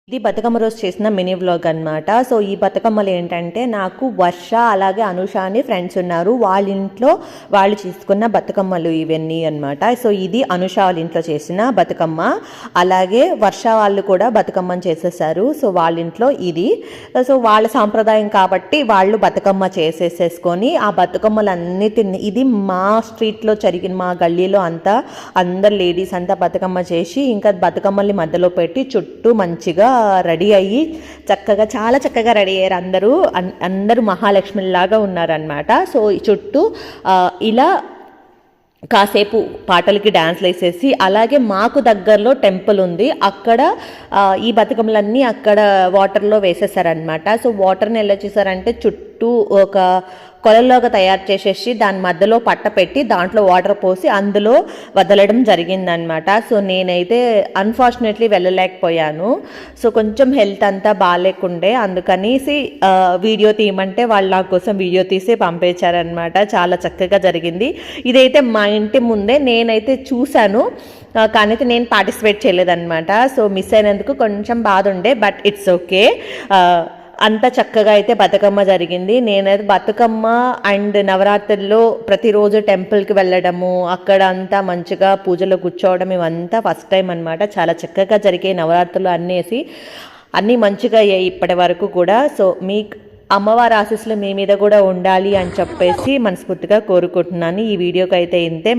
ఇది బతుకమ్మ రోజు చేసిన మినీ వ్లాగ్ అనమాట. సో ఈ బతుకమ్మలు ఏంటంటే నాకు వర్ష అలాగే అనుష అని ఫ్రెండ్స్ ఉన్నారు. వాళ్ళ ఇంట్లో వాళ్ళు చేసుకున్న బతుకమ్మలు ఇవన్నీ అనమాట. సో ఇది అనుష వాళ్ళ ఇంట్లో చేసిన బతుకమ్మ, అలాగే వర్ష వాళ్ళు కూడా బతుకమ్మని చేసేసారు. సో వాళ్ళ ఇంట్లో ఇది. సో వాళ్ళ సాంప్రదాయం కాబట్టి వాళ్ళు బతుకమ్మ చేసేసేసుకొని ఆ బతుకమ్మలన్నిటిని, ఇది మా స్ట్రీట్లో జరిగిన, మా గల్లీలో అంతా అందరు లేడీస్ అంతా బతుకమ్మ చేసి ఇంకా బతుకమ్మల్ని మధ్యలో పెట్టి చుట్టూ మంచిగా రెడీ అయ్యి చక్కగా, చాలా చక్కగా రెడీ అయ్యారు అందరూ. అందరూ మహాలక్ష్మిలాగా ఉన్నారనమాట. సో చుట్టూ ఇలా కాసేపు పాటలకి డ్యాన్స్లు వేసేసి, అలాగే మాకు దగ్గరలో టెంపుల్ ఉంది, అక్కడ ఈ బతుకమ్మలన్నీ అక్కడ వాటర్లో వేసేసారనమాట. సో వాటర్ని ఎలా చేశారంటే చుట్టూ ఒక కొలల్లోగా తయారు చేసేసి దాని మధ్యలో పట్ట పెట్టి దాంట్లో వాటర్ పోసి అందులో వదలడం జరిగిందనమాట. సో నేనైతే అన్ఫార్చునేట్లీ వెళ్ళలేకపోయాను. సో కొంచెం హెల్త్ అంతా బాగాలేకుండే, అందుకనేసి వీడియో తీయమంటే వాళ్ళు నా కోసం వీడియో తీసి పంపించారనమాట. చాలా చక్కగా జరిగింది. ఇదైతే మా ఇంటి ముందే నేనైతే చూశాను, కానీ అయితే నేను పార్టిసిపేట్ చేయలేదన్నమాట. సో మిస్ అయినందుకు కొంచెం బాధ ఉండే, బట్ ఇట్స్ ఓకే. అంత చక్కగా అయితే బతుకమ్మ జరిగింది. నేనైతే బతుకమ్మ అండ్ నవరాత్రుల్లో ప్రతిరోజు టెంపుల్కి వెళ్ళడము, అక్కడ అంతా మంచిగా పూజలో కూర్చోవడం, ఇవంతా ఫస్ట్ టైం అనమాట. చాలా చక్కగా జరిగే నవరాత్రులు అన్నీ మంచిగా అయ్యాయి ఇప్పటి వరకు కూడా. సో మీ అమ్మవారి ఆశీస్సులు మీ మీద కూడా ఉండాలి అని చెప్పేసి మనస్ఫూర్తిగా కోరుకుంటున్నాను. ఈ వీడియోకి అయితే ఇంతే.